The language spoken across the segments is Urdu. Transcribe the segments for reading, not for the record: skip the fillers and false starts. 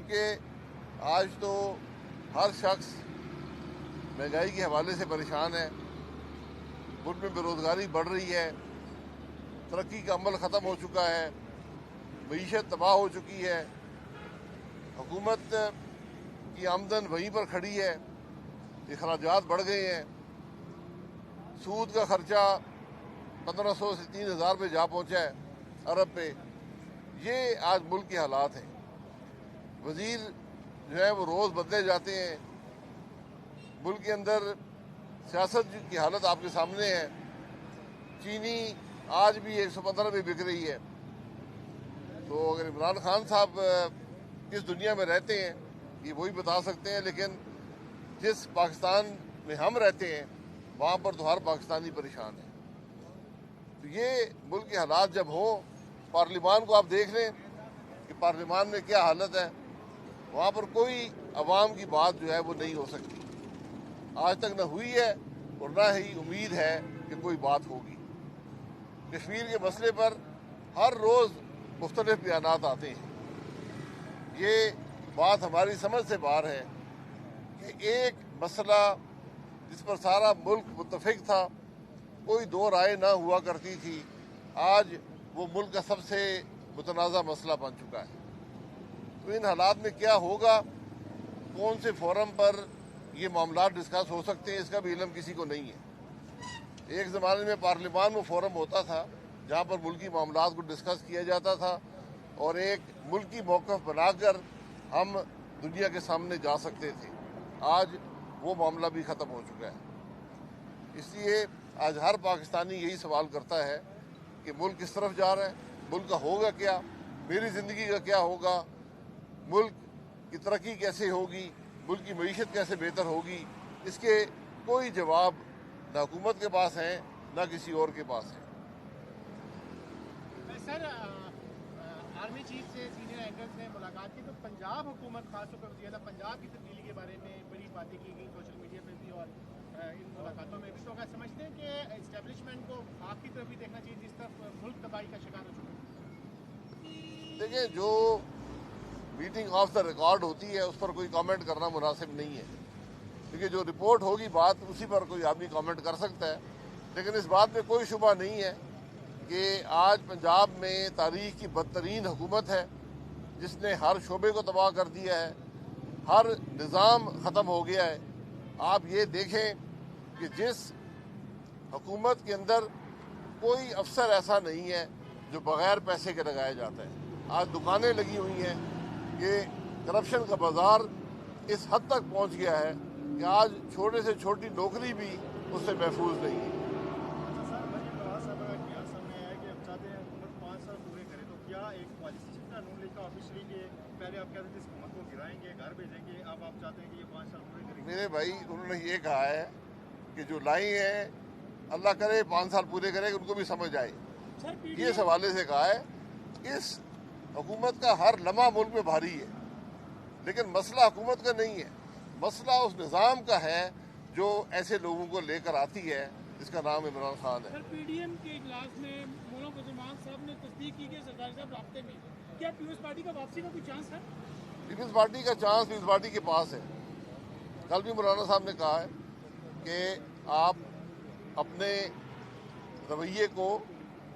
چونکہ آج تو ہر شخص مہنگائی کے حوالے سے پریشان ہے، ملک میں بے روزگاری بڑھ رہی ہے، ترقی کا عمل ختم ہو چکا ہے، معیشت تباہ ہو چکی ہے، حکومت کی آمدن وہیں پر کھڑی ہے، اخراجات بڑھ گئے ہیں، سود کا خرچہ 1500 سے 3000 پہ جا پہنچا ہے ارب پہ۔ یہ آج ملک کے حالات ہیں۔ وزیر جو ہے وہ روز بدلے جاتے ہیں، ملک کے اندر سیاست کی حالت آپ کے سامنے ہے۔ چینی آج بھی 115 پہ بک رہی ہے۔ تو اگر عمران خان صاحب کس دنیا میں رہتے ہیں یہ وہی بتا سکتے ہیں، لیکن جس پاکستان میں ہم رہتے ہیں وہاں پر تو ہر پاکستانی پریشان ہے۔ تو یہ ملک کے حالات جب ہوں، پارلیمان کو آپ دیکھ لیں کہ پارلیمان میں کیا حالت ہے، وہاں پر کوئی عوام کی بات جو ہے وہ نہیں ہو سکتی، آج تک نہ ہوئی ہے اور نہ ہی امید ہے کہ کوئی بات ہوگی۔ کشمیر کے مسئلے پر ہر روز مختلف بیانات آتے ہیں۔ یہ بات ہماری سمجھ سے باہر ہے کہ ایک مسئلہ جس پر سارا ملک متفق تھا، کوئی دو رائے نہ ہوا کرتی تھی، آج وہ ملک کا سب سے متنازع مسئلہ بن چکا ہے۔ تو ان حالات میں کیا ہوگا، کون سے فورم پر یہ معاملات ڈسکس ہو سکتے ہیں، اس کا بھی علم کسی کو نہیں ہے۔ ایک زمانے میں پارلیمان میں فورم ہوتا تھا جہاں پر ملکی معاملات کو ڈسکس کیا جاتا تھا اور ایک ملکی موقف بنا کر ہم دنیا کے سامنے جا سکتے تھے۔ آج وہ معاملہ بھی ختم ہو چکا ہے۔ اس لیے آج ہر پاکستانی یہی سوال کرتا ہے کہ ملک کس طرف جا رہا ہے، ملک کا ہوگا کیا، میری زندگی کا کیا ہوگا، ملک کی ترقی کیسے ہوگی، ملک کی معیشت کیسے بہتر ہوگی۔ اس کے کوئی جواب نہ حکومت کے پاس ہیں نہ کسی اور کے پاس ہیں۔ سر، آرمی چیف سے سینئر اینکرز نے ملاقات کی تو پنجاب حکومت، خاص طور پر وزیر اعلیٰ پنجاب کی تبدیلی کے بارے میں بڑی باتیں کی گئی سوشل میڈیا پہ بھی اور ان ملاقاتوں میں بھی۔ تو کیا سمجھتے ہیں کہ اسٹیبلشمنٹ کو آپ کی طرف بھی دیکھنا چاہیے جس طرف ملک تباہی کا شکار ہو چکا ہے؟ دیکھیں، جو میٹنگ آف دا ریکارڈ ہوتی ہے اس پر کوئی کامنٹ کرنا مناسب نہیں ہے، کیونکہ جو رپورٹ ہوگی بات اسی پر کوئی آدمی کامنٹ کر سکتا ہے۔ لیکن اس بات میں کوئی شبہ نہیں ہے کہ آج پنجاب میں تاریخ کی بدترین حکومت ہے جس نے ہر شعبے کو تباہ کر دیا ہے، ہر نظام ختم ہو گیا ہے۔ آپ یہ دیکھیں کہ جس حکومت کے اندر کوئی افسر ایسا نہیں ہے جو بغیر پیسے کے لگایا جاتا ہے۔ آج دکانیں لگی ہوئی ہیں کہ کرپشن کا بازار اس حد تک پہنچ گیا ہے کہ آج چھوٹے سے چھوٹی نوکری بھی اس سے محفوظ نہیں ہے۔ پہلے آپ کہتے تھے اس حکومت کو گرائیں گے، گھر بھیجیں گے، اب آپ چاہتے ہیں کہ یہ 5 سال پورے کریں گے؟ میرے بھائی، انہوں نے یہ کہا ہے کہ جو لائی ہیں اللہ کرے 5 سال پورے کرے کہ ان کو بھی سمجھ آئے، یہ اس حوالے سے کہا ہے۔ اس حکومت کا ہر لمحہ ملک میں بھاری ہے، لیکن مسئلہ حکومت کا نہیں ہے، مسئلہ اس نظام کا ہے جو ایسے لوگوں کو لے کر آتی ہے جس کا نام عمران خان ہے۔ سر، پی ڈی ایم کے اجلاس میں مولانا فضلمان صاحب نے تصدیق کی کہ سردار صاحب رابطے میں، کیا پیپلز پارٹی کا واپسی کا کوئی چانس ہے؟ پیپلز پارٹی کا چانس پیپلز پارٹی کے پاس ہے۔ کل بھی مولانا صاحب نے کہا ہے کہ آپ اپنے رویے کو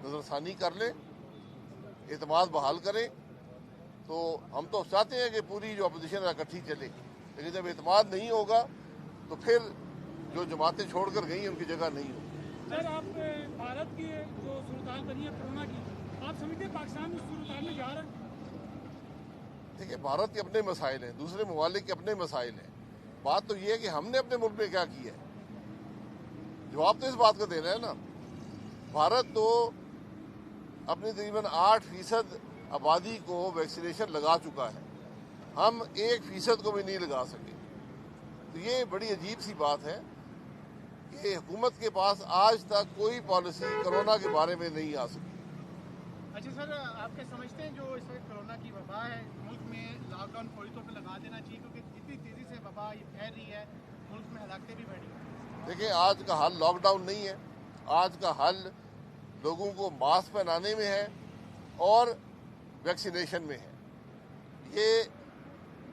نظر ثانی کر لیں، اعتماد بحال کریں۔ تو ہم تو چاہتے ہیں کہ پوری جو اپوزیشن ہے اکٹھی چلے، لیکن جب اعتماد نہیں ہوگا تو پھر جو جماعتیں چھوڑ کر گئی ہیں ان کی جگہ نہیں ہوگی۔ سر، آپ بھارت کی جو صورتحال بنی ہے کورونا کی، آپ سمجھتے ہیں پاکستان اس صورتحال میں جا رہا ہے؟ دیکھیے، بھارت کے اپنے مسائل ہیں، دوسرے ممالک کے اپنے مسائل ہیں۔ بات تو یہ ہے کہ ہم نے اپنے ملک میں کیا کیا ہے، جواب تو اس بات کا دینا ہے نا۔ بھارت تو اپنی تقریباً 8% آبادی کو ویکسینیشن لگا چکا ہے، ہم 1% کو بھی نہیں لگا سکے۔ تو یہ بڑی عجیب سی بات ہے کہ حکومت کے پاس آج تک کوئی پالیسی کرونا کے بارے میں نہیں آ سکی۔ اچھا سر، آپ کیا سمجھتے ہیں جو اس وقت کرونا کی وبا ہے ملک میں لاک ڈاؤن فوری طور پہ لگا دینا چاہیے، کیونکہ جتنی تیزی سے وبا یہ پھیل رہی ہے ملک میں ہلاکتیں بھی بڑھی ہیں؟ دیکھیں، آج کا حل لاک ڈاؤن نہیں ہے، آج کا حل لوگوں کو ماسک پہنانے میں ہے اور ویکسینیشن میں ہے۔ یہ